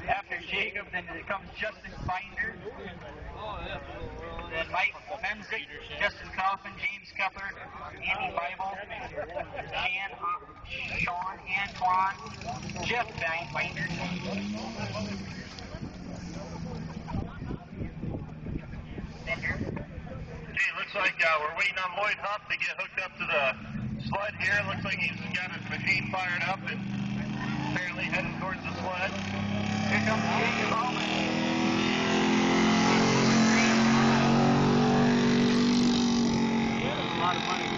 After Jacob, then it comes Justin Binder. Then Mike Menzik, Justin Kaufman, James Kepler, Andy Bible, Sean Antoine, Jeff Binder. Okay, looks like we're waiting on Lloyd Huff to get hooked up to the sled here. Looks like he's got his machine fired up and apparently heading towards the sled. Here comes Jacob Allman. A lot of money.